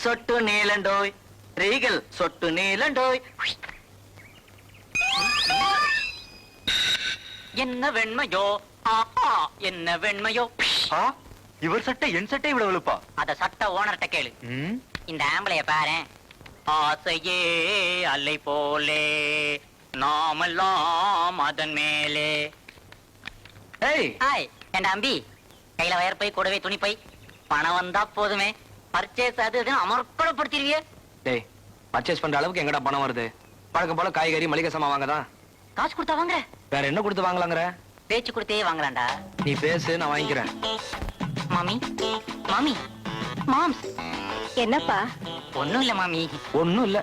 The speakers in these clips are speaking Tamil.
சொட்டு நீலண்டோய் ரீகல் சொட்டு நீலண்டோய். என்ன வெண்மையோ ஆஹா என்ன வெண்மையோ. இவர் சட்டை என் சட்டை விட வெளுப்பா? அத சட்ட ஓனர்ட்ட கேளு. இந்த ஆம்பளைய பாரு. ஆசையே அலை போலே நாமெல்லாம் அதன் மேலே. என் அம்பி கையில வயற்பை கூடவே துணிப்பை பணம் வந்தா போதுமே. பர்ச்சேஸ் அது அமர்க்கப்படுத்திருவிய. டேய், பர்ச்சேஸ் பண்ற அளவுக்கு எங்கடா பணம் வருது? பழக்கம் போல காய்கறி மளிகை சாமான் வாங்கதான். காசு கொடுத்தா வாங்குற? வேற என்ன கொடுத்து வாங்கலாங்கிற? பேச்சு கொடுத்தே வாங்கலாம்டா. நீ பேசு, நான் வாங்கிக்கிறேன். மாமி மாமி மாம்ஸ். என்னப்பா? ஒண்ணும் இல்ல மாமி. ஒண்ணும் இல்ல.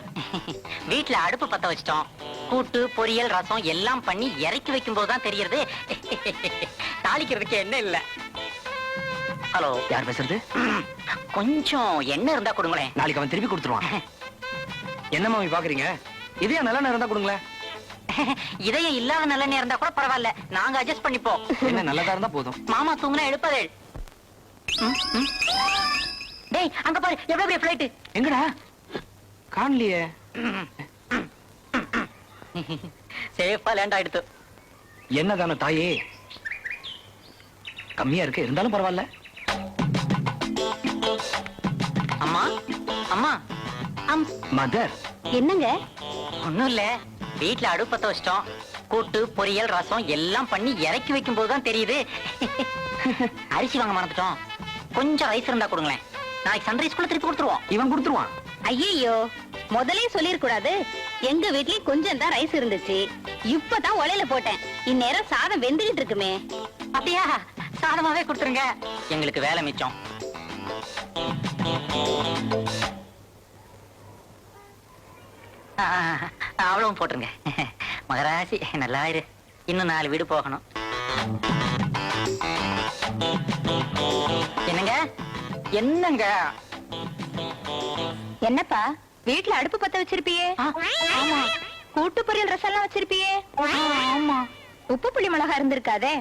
வீட்டுல அடுப்பு பத்த வச்சிட்டோம். கூட்டு பொரியல் ரசம் எல்லாம் பண்ணி இறக்கி வைக்கும் போதுதான் தெரியறது தாளிக்கிறதுக்கு என்ன இல்ல. ஹலோ, யார் பேசுறது? கொஞ்சம் எண்ணெய் இருந்தா கொடுங்களேன். நாளைக்கு அவன் திருப்பி கொடுத்துருவான். என்ன மாமி பாக்குறீங்க? இதே நல்ல நேரம் இருந்தா கொடுங்களேன். இதயம் இல்லாத நல்ல நேரம் இருந்தா கூட பரவாயில்ல, நாங்க அட்ஜஸ்ட் பண்ணிப்போம். என்ன நல்லதா இருந்தா போதும். மாமா தூங்குனா எழுப்பதே. டேய், அங்க பாரு எவ்வளவு பெரிய ஃளைட். எங்கடா? காணலையே. சேஃபா லேண்ட் ஆயிடுது. என்னதான தாயே, கம்மியா இருக்கு இருந்தாலும் பரவாயில்ல. அம்மா அம்மா மதர். என்னங்க? ஒண்ணும் இல்ல, வீட்டுல அடுப்பத்த வச்சிட்டோம். கூட்டு பொரியல் ரசம் எல்லாம் பண்ணி இறக்கி வைக்கும் போதுதான் தெரியுது அரிசி வாங்க மறந்துட்டோம். கொஞ்சம் ரைஸ் இருந்தா கொடுங்களேன். நாளைக்கு சன்ரைஸ்குள்ள திருப்பி கொடுத்துருவோம். இவன் கொடுத்துருவான். ஐயோ, முதலே சொல்லிருக்கூடாது. எங்க வீட்லயும் கொஞ்சம் தான் ரைஸ் இருந்துச்சு. இப்பதான் உலையில போட்டேன். இந்நேரம் சாதம் வெந்துகிட்டு இருக்குமே. அப்படியா? சாதமாவே கொடுத்துருங்க, எங்களுக்கு வேலை மிச்சம். அவ்வளவும் போட்டுருங்க. மகராசி நல்லா இரு. இன்னும் 4 வீடு போகணும். என்னங்க என்னங்க? என்னப்பா, வீட்டுல அடுப்பு பத்த வச்சிருப்பியே? ஆமா. கூட்டு பொரியல் ரசம் எல்லாம் வச்சிருப்பியே? ஆமா. உப்பு புளி மிளகா இருந்திருக்காதே?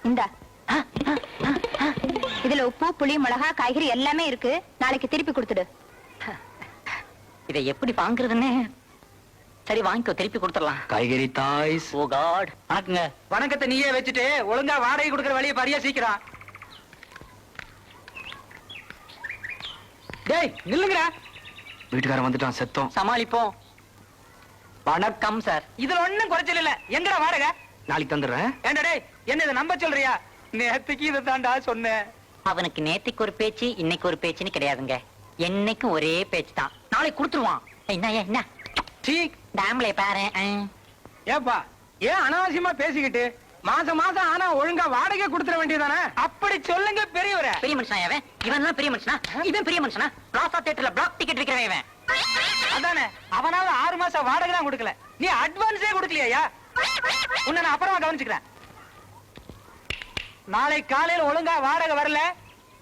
இந்தா, இதுல உப்பு புளி மிளகா காய்கறி எல்லாமே இருக்கு. நாளைக்கு திருப்பி கொடுத்துடு. இதை எப்படி வாங்குறதுன்னு. சரி வாங்கிக்கோ, திருப்பி கொடுத்துடலாம். காய்கறி தாய்ஸ். ஓ காட். வணக்கங்க. வணக்கத்தை நீயே வச்சுட்டு ஒழுங்கா வாடகை கொடுக்கற வழியை பாரியா சீக்கிரம். டேய் நில்லுங்கடா. வீட்டுக்காரன் வந்துட்டான், செத்தோம். சமாளிப்போம். வணக்கம் சார். இதுல ஒண்ணும் குறைச்சல் இல்ல. எங்கடா வாடகை? நாளைக்கு தந்துடுறேன். ஏண்டா டேய், என்ன இதை நம்ப சொல்றியா? நேத்துக்கு இதை தாண்டா சொன்னேன். அவனுக்கு நேத்துக்கு ஒரு பேச்சு இன்னைக்கு ஒரு பேச்சுன்னு கிடையாதுங்க. என்னைக்கும் ஒரே பேச்சு தான். நாளைக்கு கொடுத்துருவான். என்ன டேம்ல பாரு. ஏப்பா, ஏன் அனாவசியமா பேசிக்கிட்டு? மாசம் மாசம் ஆனா ஒழுங்கா வாடகை கொடுத்துட வேண்டியதானே? அப்படி சொல்லுங்க பெரியவரே. பெரிய மனுஷனா இவன்? இவன் தான் பெரிய மனுஷனா? இவன் பெரிய மனுஷனா? பிளாசா தியேட்டர்ல பிளாக் டிக்கெட் விக்கிறவன் இவன். அதானே, அவனால 6 மாசம் வாடகை தான் கொடுக்கல. நீ அட்வான்ஸே கொடுக்கலையா? உன்னை நான் அப்புறமா கவனிச்சுக்கிறேன். நாளை காலையில ஒழுங்கா வாடகை வரல,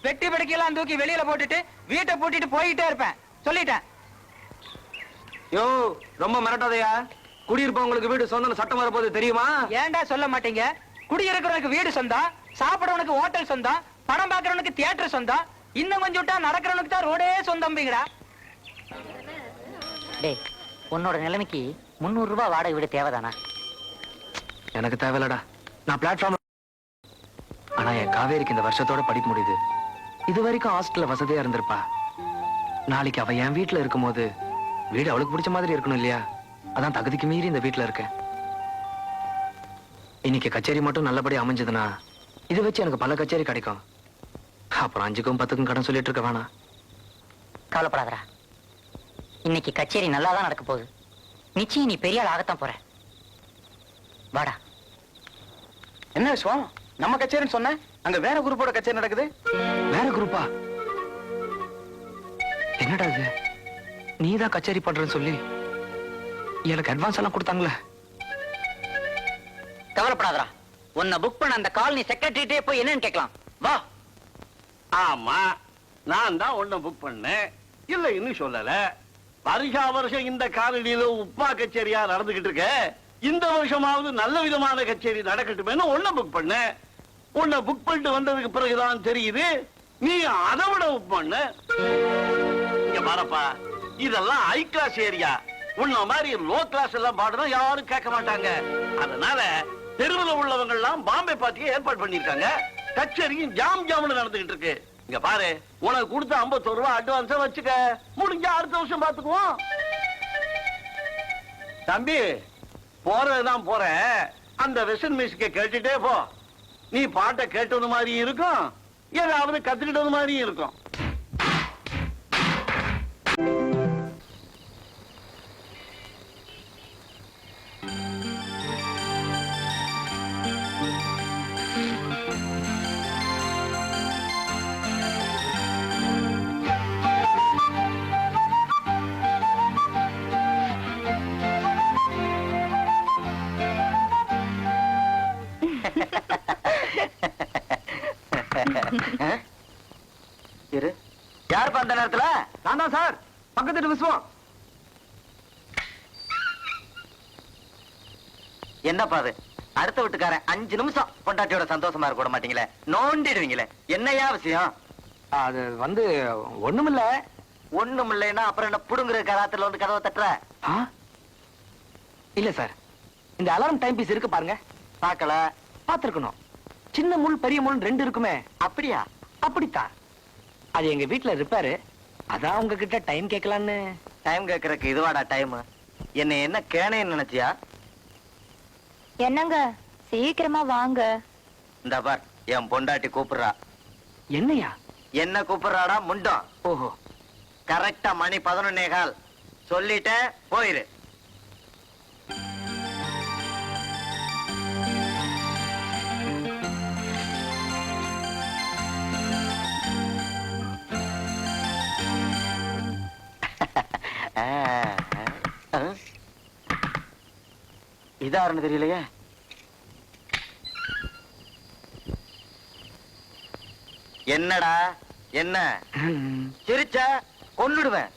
வெட்டி படுக்கையெல்லாம் தூக்கி வெளியில போட்டுட்டு வீட்டை பூட்டிட்டு போயிட்டே இருப்பேன். சொல்லிட்டேன். யோ, ரொம்ப மிரட்டாதையா. குடியிருப்பவங்களுக்கு வீடு சொந்தம் சட்டம் வரப்போது தெரியுமா? ஏன்டா சொல்ல மாட்டீங்க? குடியிருக்கிறவனுக்கு வீடு சொந்தம், சாப்பிடறவனுக்கு ஹோட்டல் சொந்தம், படம் பாக்குறவனுக்கு தியேட்டர் சொந்தம், இன்னும் கொஞ்சம் விட்டா நடக்கிறவனுக்கு தான் ரோடே சொந்தம்பிங்கடா. டேய், உன்னோட நிலைமைக்கு 300 ரூபாய் வாடகை வீடு தேவைதானா? எனக்கு தேவையில்லடா. நான் பிளாட்ஃபார்ம். ஆனா என் காவேரிக்கு இந்த வருஷத்தோட படிக்க முடியுது. இது வரைக்கும் ஹாஸ்டல்ல வசதியா இருந்திருப்பா. நாளைக்கு அவ என் வீட்டுல இருக்கும் போது வீடு அவளுக்கு பிடிச்ச மாதிரி இருக்கணும் இல்லையா? அதான் தகுதிக்கு மீறி இந்த வீட்டுல இருக்கேன். இன்னைக்கு கச்சேரி மட்டும் நல்லபடியா அமைஞ்சதுன்னா இதை வச்சு எனக்கு பல கச்சேரி கிடைக்கும். அப்புறம் 5க்கும் 10க்கும் கடன் சொல்லிட்டு இருக்க வேணாம். கவலைப்படாதடா, இன்னைக்கு கச்சேரி நல்லாதான் நடக்க போகுது. நிச்சயம் நீ பெரிய ஆள் ஆகத்தான் போற. வாடா. என்ன விஷயம்? நம்ம கச்சேரின்னு சொன்ன, அங்க வேற குரூப்போட கச்சேரி நடக்குது. வேற குரூப்பா? என்னடா இது? நீதான் கச்சேரி பண்றேன்னு சொல்லி எனக்கு அட்வான்ஸ் எல்லாம் கொடுத்தாங்களே. கவலைப்படாதடா, உன்னை புக் பண்ண அந்த காலனி செக்ரட்டரிட்டே போய் என்னன்னு கேட்கலாம். வா. ஆமா, நான் தான் உன்னை புக் பண்ணேன். இல்ல இன்னும் சொல்லல. வருஷா வருஷம் இந்த காலனியில உப்மா கச்சேரியா நடந்துகிட்டு இருக்க. இந்த வருஷமாவது நல்ல விதமான கச்சேரி நடக்கட்டுமே உன்னை புக் பண்ணேன். உன்னை புக் பண்ணிட்டு வந்ததுக்கு பிறகுதான் தெரியுது நீ அதை விட உப்பு பண்ணு. இங்க பாருப்பா, இதெல்லாம் ஹை கிளாஸ் ஏரியா. உன்ன மாதிரி லோ கிளாஸ் எல்லாம் பாடுனா யாரும் கேட்க மாட்டாங்க. அதனால தெருவில் உள்ளவங்க எல்லாம் பாம்பே பார்ட்டியை ஏற்பாடு பண்ணிருக்காங்க. கச்சேரியும் ஜாம் ஜாம்னு நடந்துகிட்டு இருக்கு. இங்க பாரு, உனக்கு கொடுத்த 51 ரூபாய் அட்வான்ஸா வச்சுக்க. முடிஞ்ச அடுத்த வருஷம் பாத்துக்குவோம். தம்பி, போறதுதான் போறேன். அந்த வெஸ்டர்ன் மியூசிக்கை கேட்டுட்டே போ. நீ பாட்டை கேட்டது மாதிரி இருக்கும், ஏதாவது கத்துக்கிட்டது மாதிரி இருக்கும். இரு. யாருப்பா அந்த நேரத்துல? நான் தான் சார், பக்கத்து விசுவம். என்னப்பா அது? அடுத்த வீட்டுக்காரன் 5 நிமிஷம் பொண்டாட்டியோட சந்தோஷமா இருக்க விட மாட்டீங்களே, நோண்டிடுவீங்களே. என்னையா விஷயம்? அது வந்து ஒண்ணுமில்ல. ஒண்ணும் இல்லைன்னா அப்புறம் என்ன புடுங்குற கராத்துல வந்து கதவை தட்டுற? இல்ல சார், இந்த அலாரம் டைம் பீஸ் இருக்கு பாருங்க. பாக்கல. பாத்துருக்கணும். சின்ன முள் பெரிய முள் 2 இருக்குமே. அப்படியா? அப்படித்தான். அது எங்க வீட்டுல ரிப்பேரு. அதான் உங்ககிட்ட டைம் கேட்கலான்னு. டைம் கேக்குறதுக்கு இதுவாடா டைம்? என்ன கேனேன்னு நினைச்சியா? என்னங்க சீக்கிரமா வாங்க. இந்த பார், என் பொண்டாட்டி கூப்பிடுறா. என்னையா? என்ன கூப்பிடுறாடா முண்டம்? ஓஹோ. கரெக்டா மணி 11:15. சொல்லிட்டேன், போயிரு. இதாருன்னு தெரியலையே. என்னடா என்ன சிரிச்ச? கொன்னுடுவேன்.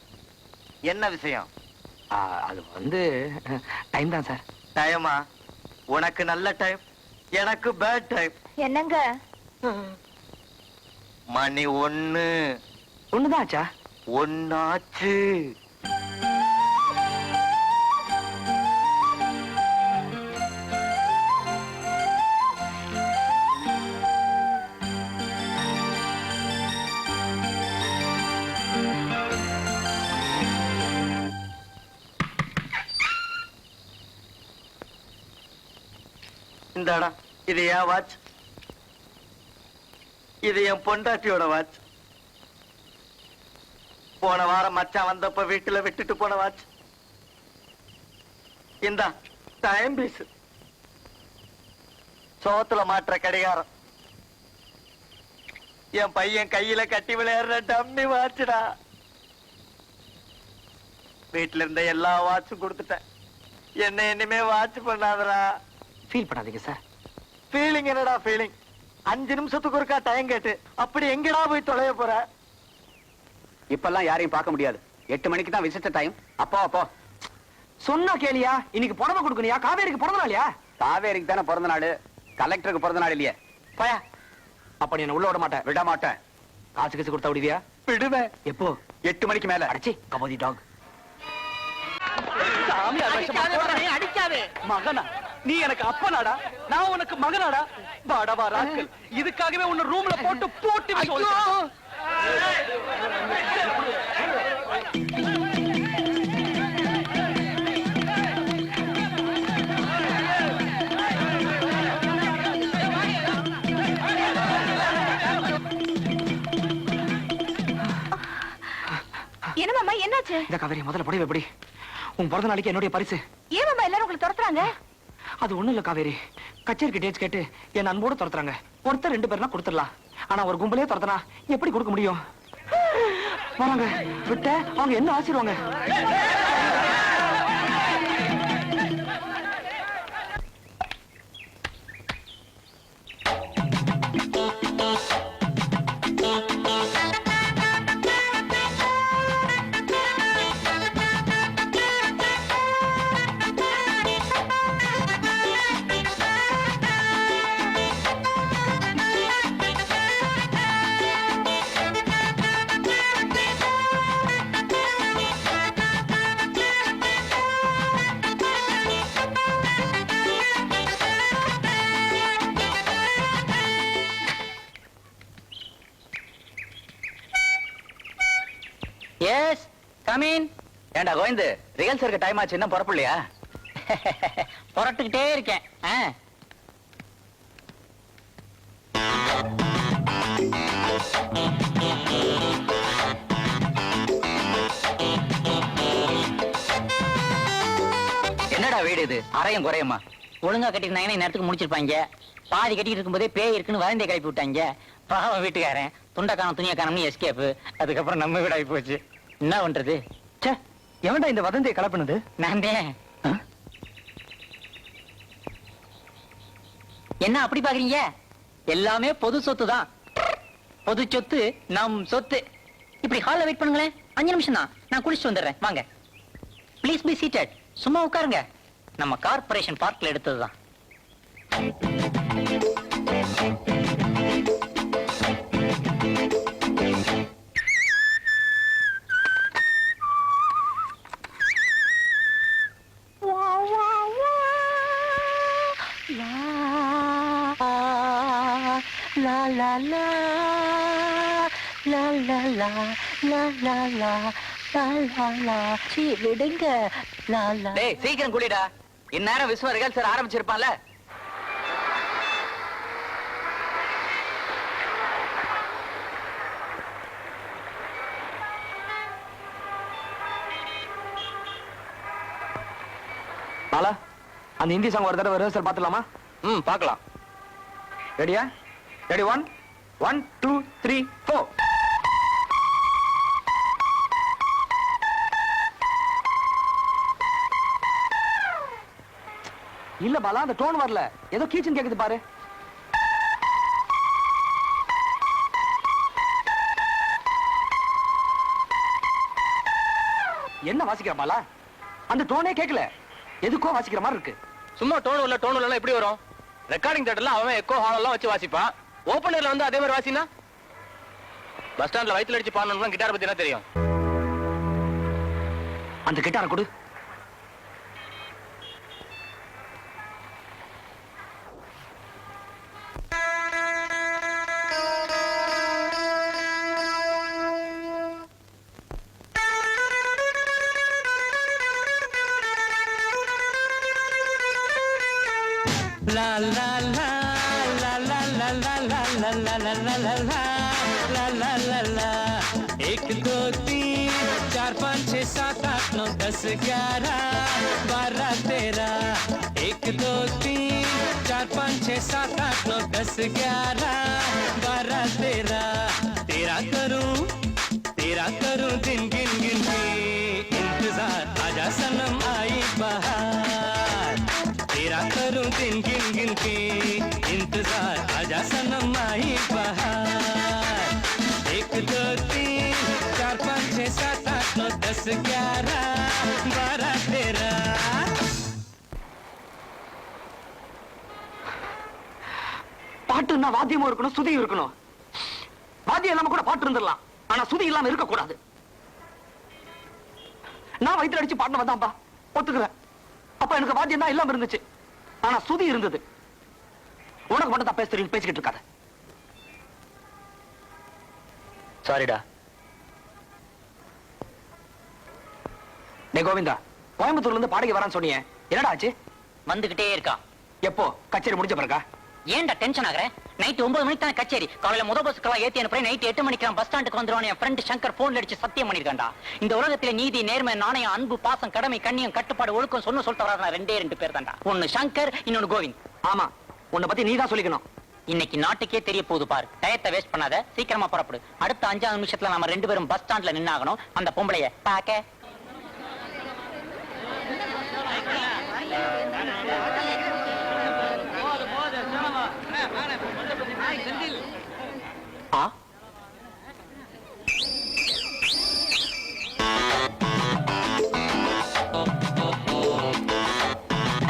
என்ன விஷயம்? அது வந்து டைம் தான் சார். டைமா? உனக்கு நல்ல டைம், எனக்கு பேட் டைம். என்னங்க? மணி 1. ஒண்ணுதான் ஆச்சா? ஒன்னாச்சு. இந்தாடா, இது என் வாட்ச். இது என் பொண்டாட்டியோட வாட்ச். போன வாரம் மச்சான் வந்தப்ப வீட்டுல விட்டுட்டு போன வாட்ச். இந்தா டைம் பீஸ். சோத்துல மாற்ற கடிகாரம். என் பையன் கையில கட்டி விளையாடுற டம்மி வாட்ச்டா. வீட்டுல இருந்த எல்லா வாட்சும் கொடுத்துட்டேன். என்ன இனிமே வாட்ச் பண்ணாதடா. ஃபீல் பண்ணாதீங்க சார். ஃபீலிங் என்னடா ஃபீலிங்? 5 நிமிஷத்துக்கு ஒருக்கா டைம் கேட்டு அப்படி எங்கடா போய் தொலைய போற? இப்பெல்லாம் யாரையும் பார்க்க முடியாது. 8 மணிக்கு தான் விசிட்ட டைம். அப்போ சொன்னா கேளியா? இன்னைக்கு புடவை கொடுக்கணியா? காவேரிக்கு பிறந்த நாளியா? காவேரிக்கு தானே பிறந்த நாள், கலெக்டருக்கு பிறந்த நாள் இல்லையே. பயா, அப்ப நீ என்ன உள்ள விட மாட்டேன். விட மாட்டேன். காசு கசு கொடுத்தா விடுவியா? விடுவேன். எப்போ? 8 மணிக்கு மேல. அடிச்சி கபோதி டாக். அடிக்காதே. மகனா? நீ எனக்கு அப்பனாடா, நான் உனக்கு மகனாடா. வாடவா ராஸ்கல், இதுக்காகவே உன்னை ரூம்ல போட்டு போட்டு என்ன மாமா, என்னாச்சு? இந்த காவேரி முதல்ல புடவை எப்படி? உன் பிறந்த நாளைக்கு என்னுடைய பரிசு. ஏன் மாமா எல்லாரும் உங்களை துரத்துறாங்க? அது ஒண்ணு இல்ல காவேரி, கச்சேரிக்கு டேட்ஸ் கேட்டு என் அன்போட துரத்துறாங்க. ஒருத்தர் 2 பேர்னா கொடுத்துடலாம், ஆனா ஒரு கும்பலே துரத்துனா எப்படி கொடுக்க முடியும்? வராங்க விட்ட அவங்க என்ன ஆசிடுவாங்க? Yes come in. ஏண்டா கோவிந்து, ரிஹர்சலுக்கு டைம் ஆச்சு, இன்னும் புறப்படலையா? புரட்டுக்கிட்டே இருக்கேன். என்னடா வீடு இது, அறையும் குறையுமா? ஒழுங்கா கட்டிருந்தாங்கன்னா நேரத்துக்கு முடிச்சிருப்பாங்க. பாதி கட்டிட்டு இருக்கும்போதே பேய் இருக்குன்னு வதந்தியை கிளப்பி விட்டாங்க. பாவம் வீட்டுக்காரன் துண்டக்கானம் துணியக்கானம்னு எஸ்கேப்பு. அதுக்கப்புறம் நம்ம வீடு ஆகி போச்சு. என்ன பண்றது? எவன்டா இந்த வதந்தியை கலப்பினது? நான் தான். என்ன அப்படி பாக்குறீங்க? எல்லாமே பொது சொத்து தான். பொது சொத்து நம் சொத்து. இப்படி ஹால்ல வெயிட் பண்ணுங்களேன், 5 நிமிஷம் தான், நான் குளிச்சுட்டு வந்துடுறேன். வாங்க, ப்ளீஸ் பி சீட்டட். சும்மா உட்காருங்க. நம்ம கார்ப்பரேஷன் பார்க்ல எடுத்ததுதான். La la la la la la la la la la la la. சீ விடுங்க. La la. டேய் சீக்கிரம் குளிடா, இந்நேரம் விஸ்வ ரிஹர்சல் ஆரம்பிச்சிருப்பான்ல. பாலா, அந்த ஹிந்தி சாங் ஒரு தடவை ரிஹர்சல் பார்த்துலாமா? பார்க்கலாம். ரெடியா? ரெடி 1 1 2 3 4. இல்ல பாலா, அந்த டோன் வரல, ஏதோ கீச்சன் கேக்குது பாரு. என்ன வாசிக்கிற பாலா? அந்த டோனே கேட்கல, எதுக்கோ வாசிக்கிற மாதிரி இருக்கு. சும்மா டோன் இல்ல எப்படி வரும்? ரெக்கார்டிங் தியேட்டர்ல அவன் எக்கோ ஹால் எல்லாம் வச்சு வாசிப்பான். ஓபனர்ல வந்து அதே மாதிரி வாசினா? பஸ் ஸ்டாண்ட்ல வயித்துல அடிச்சு பாடணும்னா கிட்டார் பத்தி என்ன தெரியும்? அந்த கிட்டாரை கொடு. La la la la la la la la la la la la la la la la la la. 1 2 3 4 5 6 7 8 9 10 11 12 13. 1 2 3 4 5 6 7 8 9 10 11 12 13. तेरा करूं दिन गिन गिन के इंतजार, आजा सनम आई बहार. तेरा करूं दिन गिन गिन के इंतजार, आजा सनम आई बहार. 1 2 3 4 5 6 7 8 9 10 11 12 13. பாட்டுன்னா வாத்தியமும் இருக்கணும், சுதியும் இருக்கணும். வாத்தியம் இல்லாம கூட பாட்டு இருந்துடலாம், ஆனா சுதி இல்லாம இருக்க கூடாது. நான் வயித்துல அடிச்சு பாட்டு வந்தான்பா, ஒத்துக்கிறேன். அப்ப எனக்கு வாத்தியம் தான் இல்லாம இருந்துச்சு, ஆனா சுதி இருந்தது. உனக்கு மட்டும் தான் பேசிக்கிட்டு இருக்காத. சாரிடா. டே கோவிந்தா, கோயம்புத்தூர்ல இருந்து பாடகி வரான்னு சொன்னீங்க, என்னடா ஆச்சு? வந்துகிட்டே இருக்கா. எப்போ? கச்சேரி முடிஞ்ச பிறகா? ஏன்டா டென்ஷன் ஆகுற? நைட் 9 மணிக்கு தானே கச்சேரி. காலையில முத பஸ்க்கெல்லாம் ஏத்தி அனுப்புறேன். நைட் 8 மணிக்கு நான் பஸ் ஸ்டாண்டுக்கு வந்துருவான். என் ஃப்ரெண்ட் சங்கர் போன்ல அடிச்சு சத்தியம் பண்ணிருக்கான்டா. இந்த உலகத்துல நீதி, நேர்மை, நாணயம், அன்பு, பாசம், கடமை, கண்ணியம், கட்டுப்பாடு, ஒழுக்கம் சொல்லிட்டு வராத 2 பேர் தான்டா. ஒன்னு சங்கர், இன்னொன்னு கோவிந்த். ஆமா, உன்னை பத்தி நீதான் சொல்லிக்கணும். இன்னைக்கு நாட்டுக்கே தெரிய போகுது பாரு. டயத்தை வேஸ்ட் பண்ணாத, சீக்கிரமா புறப்படு. அடுத்த 5 நிமிஷத்துல நாம 2 பேரும் பஸ் ஸ்டாண்ட்ல நின்னாகணும். அந்த பொம்பளைய பாக்க.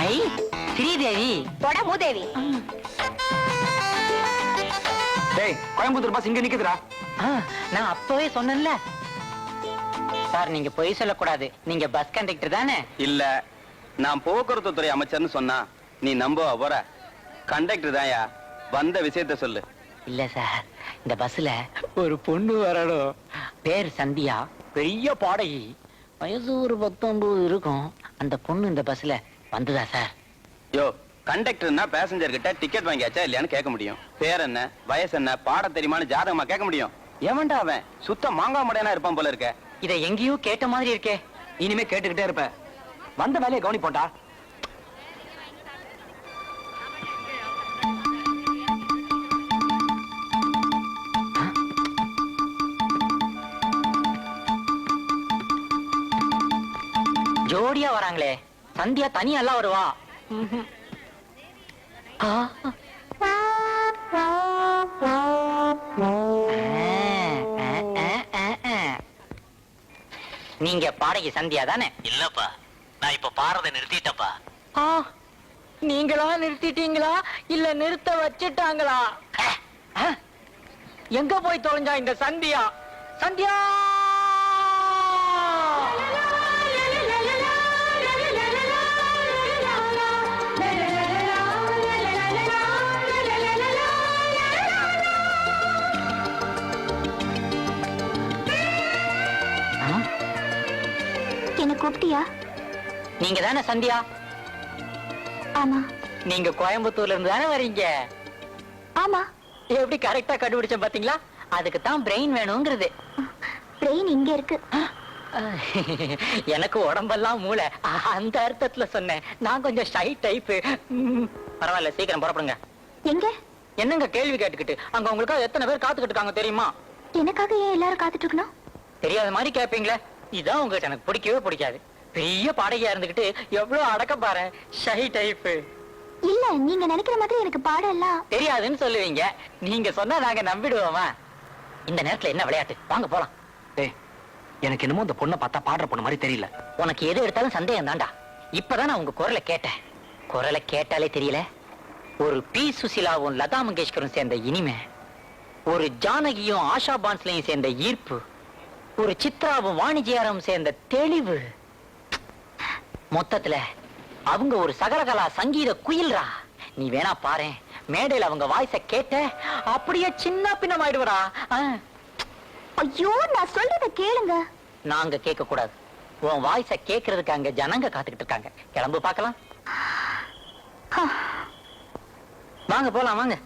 ஐ ஸ்ரீதேவி. போடா மூதேவி. டேய், கோயம்புத்தூர் பஸ் இங்க நிக்குதுடா. நான் அப்பவே சொன்னேன்ல சார், நீங்க பொய் சொல்லக்கூடாது. நீங்க பஸ் கண்டக்டர் தானே? இல்ல, நான் போக்குவரத்து துறை அமைச்சர்னு சொன்னா நீ நம்ப போற? கண்டக்டர் தான்யா. வந்த விஷயத்த சொல்லு. இல்ல சார், இந்த பஸ்ல ஒரு பொண்ணு வரணும். பேர் சந்தியா, பெரிய பாடகி. வயசு ஒரு 19 இருக்கும். அந்த பொண்ணு இந்த பஸ்ல வந்துதா சார்? யோ, கண்டக்டர்னா பேசஞ்சர் கிட்ட டிக்கெட் வாங்கியாச்சா இல்லையான்னு கேட்க முடியும். பேர் என்ன, வயசு என்ன, பாட தெரியுமான்னு ஜாதகமா கேட்க முடியும். எவன்டா அவன்? சுத்த மாங்காய் மடையனா இருப்பான் போல இருக்க. இதை எங்கேயோ கேட்ட மாதிரி இருக்கே. இனிமே கேட்டுக்கிட்டே இருப்ப. வந்த வேலையை கவனிப்போண்டா. ஜோடியா வராங்களே. சந்தியா தனியா எல்லாம் வருவா. ஆ. நீங்க பாடகி சந்தியா தானே? இல்லப்பா, நான் இப்ப பாடுறதை நிறுத்திட்டப்பா. நீங்களா நிறுத்திட்டீங்களா இல்ல நிறுத்த வச்சிட்டாங்களா? எங்க போய் தொலைஞ்சா இந்த சந்தியா? சந்தியா! என்ன கூப்பிட்டியா? நீங்க தானே சந்தியா? ஆமா. நீங்க கோயம்புத்தூர்ல இருந்து தானே வரீங்க? ஆமா. எப்படி கரெக்டா கண்டுபிடிச்சேன் பாத்தீங்களா? அதுக்கு தான் பிரெயின் வேணுங்கிறது. பிரெயின் இங்க இருக்கு. எனக்கு உடம்பெல்லாம் மூளை, அந்த அர்த்தத்துல சொன்னேன். நான் கொஞ்சம் ஷை டைப். பரவாயில்ல, சீக்கிரம் புறப்படுங்க. எங்க? என்னங்க கேள்வி கேட்டுக்கிட்டு? அங்க உங்களுக்காக எத்தனை பேர் காத்துக்கிட்டு இருக்காங்க தெரியுமா? எனக்காக ஏன் எல்லாரும் காத்துட்டு இருக்கணும்? தெரியாத மாதிரி கேட்பீங்களே. இதான் உங்ககிட்ட எனக்கு பிடிக்கவே பிடிக்காது. பெரிய பாடகியா இருந்துகிட்டு எவ்வளவு அடக்க பாரு. Shy type. இல்ல, நீங்க நினைக்கிற மாதிரி எனக்கு பாடம் எல்லாம் தெரியாதுன்னு சொல்லுவீங்க. நீங்க சொன்னா நாங்க நம்பிடுவோமா? இந்த நேரத்துல என்ன விளையாட்டு? வாங்க போலாம். டேய், எனக்கு என்னமோ இந்த பொண்ணை பார்த்தா பாடுற பொண்ணு மாதிரி தெரியல. உனக்கு எது எடுத்தாலும் சந்தேகம் தான்டா. இப்பதான் நான் உங்க குரலை கேட்டேன். குரலை கேட்டாலே தெரியல. ஒரு பி சுசிலாவும் லதா மங்கேஷ்கரும் சேர்ந்த இனிமை, ஒரு ஜானகியும் ஆஷா பான்ஸ்லையும் சேர்ந்த ஈர்ப்பு, ஒரு சித்ராவும் வாணிஜியாரும் சேர்ந்த தெளிவு. மொத்தத்துல அவங்க ஒரு சகரகலா சங்கீத குயில்ரா. நீ வேணா பாரு, மேடையில அவங்க வாய்ஸ கேட்ட அப்படியே சின்ன பின்னமாயிடுவரா. ஐயோ, நான் சொல்றத கேளுங்க. நாங்க கேட்க கூடாது. உன் வாய்ஸ கேட்கறதுக்கு அங்க ஜனங்க காத்துக்கிட்டு இருக்காங்க. கிளம்பு பார்க்கலாம். வாங்க போலாம், வாங்க.